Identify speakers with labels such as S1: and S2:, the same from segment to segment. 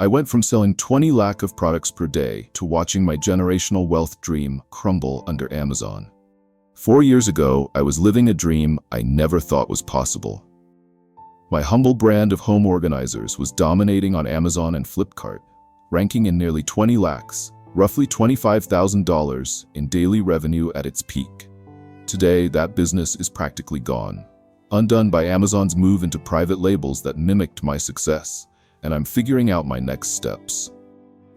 S1: I went from selling 20 lakh of products per day to watching my generational wealth dream crumble under Amazon. 4 years ago, I was living a dream I never thought was possible. My humble brand of home organizers was dominating on Amazon and Flipkart, ranking in nearly 20 lakhs, roughly $25,000 in daily revenue at its peak. Today, that business is practically gone, undone by Amazon's move into private labels that mimicked my success, and I'm figuring out my next steps.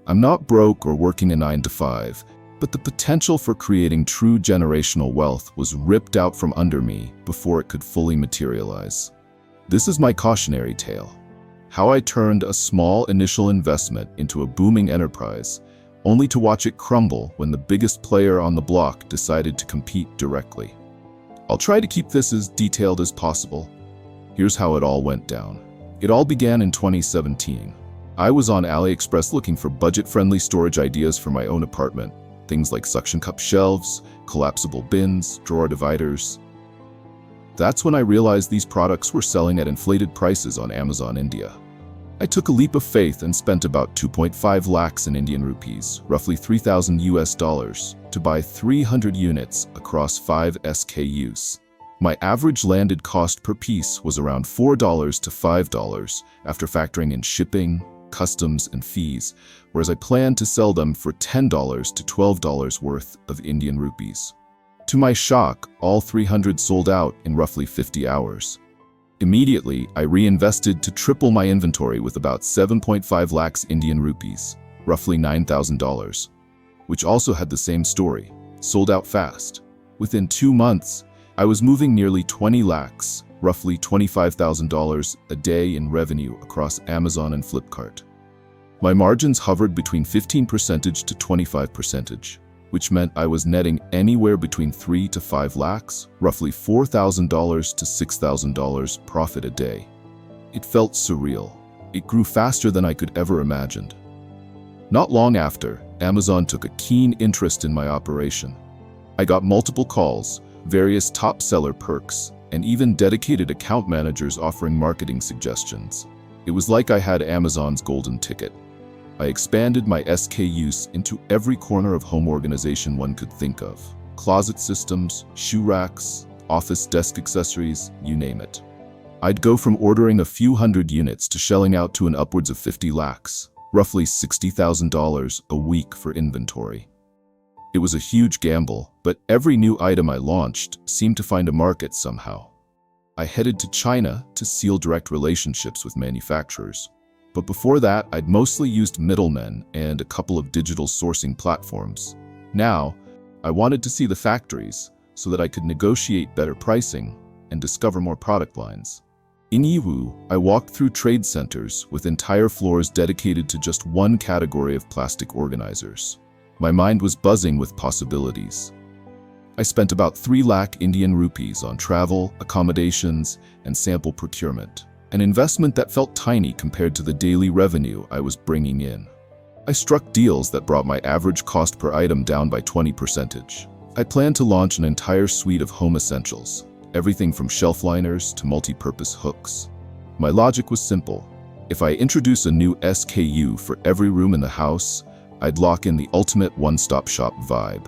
S1: I'm not broke or working a 9-to-5, but the potential for creating true generational wealth was ripped out from under me before it could fully materialize. This is my cautionary tale. How I turned a small initial investment into a booming enterprise, only to watch it crumble when the biggest player on the block decided to compete directly. I'll try to keep this as detailed as possible. Here's how it all went down. It all began in 2017. I was on AliExpress looking for budget-friendly storage ideas for my own apartment. Things like suction cup shelves, collapsible bins, drawer dividers. That's when I realized these products were selling at inflated prices on Amazon India. I took a leap of faith and spent about 2.5 lakhs in Indian rupees, roughly $3,000 to buy 300 units across 5 SKUs. My average landed cost per piece was around $4 to $5 after factoring in shipping, customs, and fees, whereas I planned to sell them for $10 to $12 worth of Indian rupees. To my shock, all 300 sold out in roughly 50 hours. Immediately, I reinvested to triple my inventory with about 7.5 lakhs Indian rupees, roughly $9,000, which also had the same story, sold out fast. Within 2 months, I was moving nearly 20 lakhs, roughly $25,000 a day in revenue across Amazon and Flipkart. My margins hovered between 15% to 25%, which meant I was netting anywhere between 3 to 5 lakhs, roughly $4,000 to $6,000 profit a day. It felt surreal. It grew faster than I could ever imagined. Not long after, Amazon took a keen interest in my operation. I got multiple calls, various top seller perks, and even dedicated account managers offering marketing suggestions. It was like I had Amazon's golden ticket. I expanded my SKUs into every corner of home organization one could think of. Closet systems, shoe racks, office desk accessories, you name it. I'd go from ordering a few hundred units to shelling out to an upwards of 50 lakhs, roughly $60,000 a week for inventory. It was a huge gamble, but every new item I launched seemed to find a market somehow. I headed to China to seal direct relationships with manufacturers. But before that, I'd mostly used middlemen and a couple of digital sourcing platforms. Now, I wanted to see the factories so that I could negotiate better pricing and discover more product lines. In Yiwu, I walked through trade centers with entire floors dedicated to just one category of plastic organizers. My mind was buzzing with possibilities. I spent about 3 lakh Indian rupees on travel, accommodations, and sample procurement. An investment that felt tiny compared to the daily revenue I was bringing in. I struck deals that brought my average cost per item down by 20%. I planned to launch an entire suite of home essentials, everything from shelf liners to multi-purpose hooks. My logic was simple. If I introduce a new SKU for every room in the house, I'd lock in the ultimate one-stop shop vibe.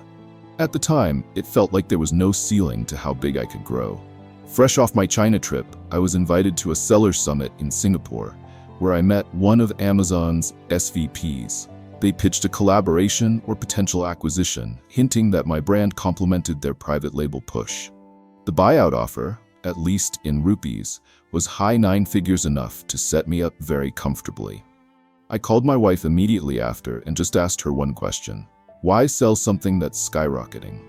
S1: At the time, it felt like there was no ceiling to how big I could grow. Fresh off my China trip, I was invited to a sellers summit in Singapore, where I met one of Amazon's SVPs. They pitched a collaboration or potential acquisition, hinting that my brand complemented their private label push. The buyout offer, at least in rupees, was high 9 figures enough to set me up very comfortably. I called my wife immediately after and just asked her one question: why sell something that's skyrocketing?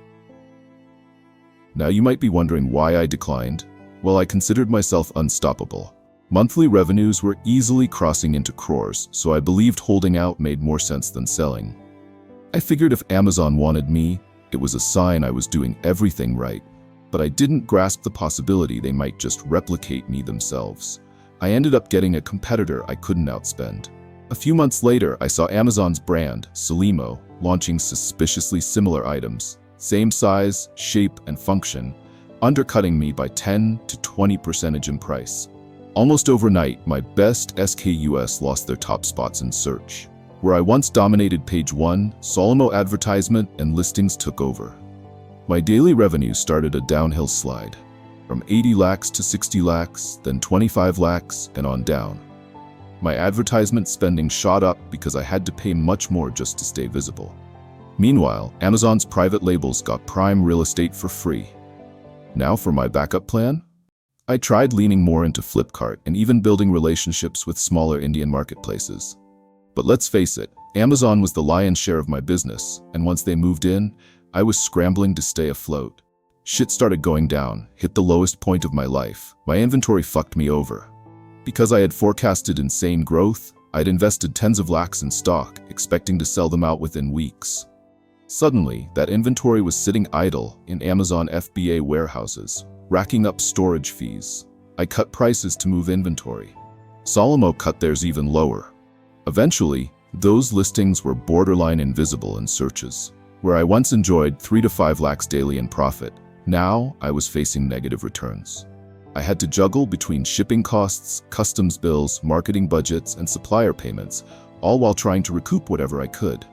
S1: Now you might be wondering why I declined. Well, I considered myself unstoppable. Monthly revenues were easily crossing into crores, so I believed holding out made more sense than selling. I figured if Amazon wanted me, it was a sign I was doing everything right. But I didn't grasp the possibility they might just replicate me themselves. I ended up getting a competitor I couldn't outspend. A few months later, I saw Amazon's brand, Salimo, launching suspiciously similar items. Same size, shape, and function, undercutting me by 10 to 20% in price. Almost overnight, my best SKUs lost their top spots in search. Where I once dominated page 1, Solomo advertisement and listings took over. My daily revenue started a downhill slide, from 80 lakhs to 60 lakhs, then 25 lakhs, and on down. My advertisement spending shot up because I had to pay much more just to stay visible. Meanwhile, Amazon's private labels got prime real estate for free. Now for my backup plan? I tried leaning more into Flipkart and even building relationships with smaller Indian marketplaces. But let's face it, Amazon was the lion's share of my business, and once they moved in, I was scrambling to stay afloat. Shit started going down, hit the lowest point of my life. My inventory fucked me over. Because I had forecasted insane growth, I'd invested tens of lakhs in stock, expecting to sell them out within weeks. Suddenly, that inventory was sitting idle in Amazon FBA warehouses, racking up storage fees. I cut prices to move inventory. Solomo cut theirs even lower. Eventually, those listings were borderline invisible in searches. Where I once enjoyed 3 to 5 lakhs daily in profit, now I was facing negative returns. I had to juggle between shipping costs, customs bills, marketing budgets, and supplier payments, all while trying to recoup whatever I could.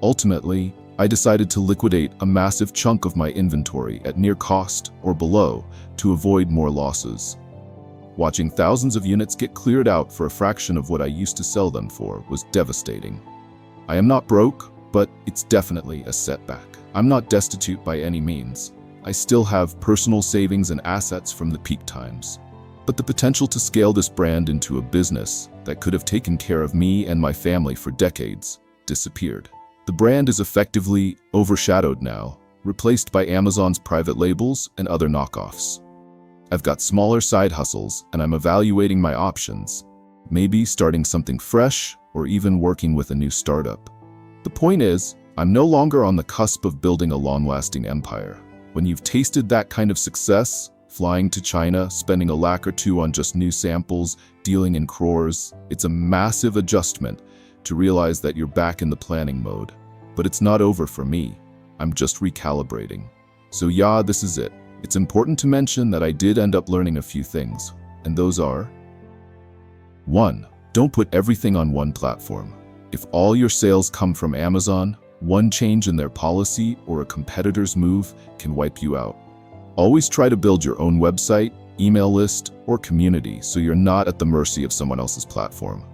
S1: Ultimately, I decided to liquidate a massive chunk of my inventory at near cost or below to avoid more losses. Watching thousands of units get cleared out for a fraction of what I used to sell them for was devastating. I am not broke, but it's definitely a setback. I'm not destitute by any means. I still have personal savings and assets from the peak times. But the potential to scale this brand into a business that could have taken care of me and my family for decades disappeared. The brand is effectively overshadowed now, replaced by Amazon's private labels and other knockoffs. I've got smaller side hustles and I'm evaluating my options, maybe starting something fresh or even working with a new startup. The point is, I'm no longer on the cusp of building a long-lasting empire. When you've tasted that kind of success, flying to China, spending a lakh or two on just new samples, dealing in crores, it's a massive adjustment to realize that you're back in the planning mode. But it's not over for me. I'm just recalibrating. So yeah, this is it. It's important to mention that I did end up learning a few things, and those are: 1. Don't put everything on one platform. If all your sales come from Amazon, one change in their policy or a competitor's move can wipe you out. Always try to build your own website, email list, or community so you're not at the mercy of someone else's platform.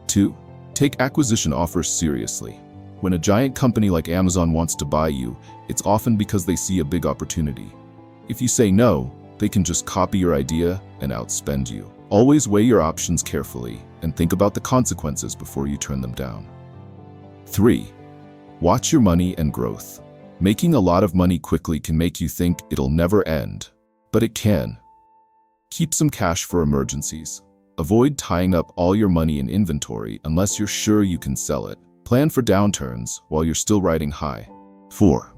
S1: 2. Take acquisition offers seriously. When a giant company like Amazon wants to buy you, it's often because they see a big opportunity. If you say no, they can just copy your idea and outspend you. Always weigh your options carefully and think about the consequences before you turn them down. 3. Watch your money and growth. Making a lot of money quickly can make you think it'll never end, but it can. Keep some cash for emergencies. Avoid tying up all your money in inventory unless you're sure you can sell it. Plan for downturns while you're still riding high. 4.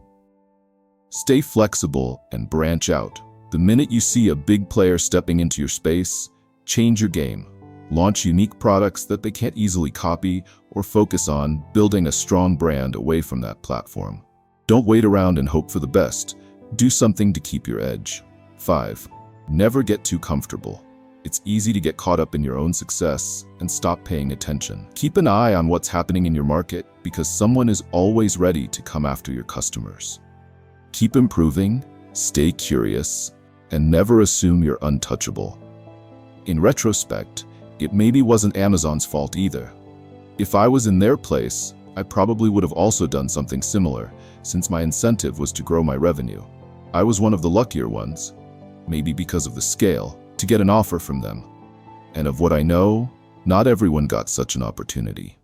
S1: Stay flexible and branch out. The minute you see a big player stepping into your space, change your game. Launch unique products that they can't easily copy, or focus on building a strong brand away from that platform. Don't wait around and hope for the best. Do something to keep your edge. 5. Never get too comfortable. It's easy to get caught up in your own success and stop paying attention. Keep an eye on what's happening in your market because someone is always ready to come after your customers. Keep improving, stay curious, and never assume you're untouchable. In retrospect, it maybe wasn't Amazon's fault either. If I was in their place, I probably would have also done something similar, since my incentive was to grow my revenue. I was one of the luckier ones, maybe because of the scale, to get an offer from them. And of what I know, not everyone got such an opportunity.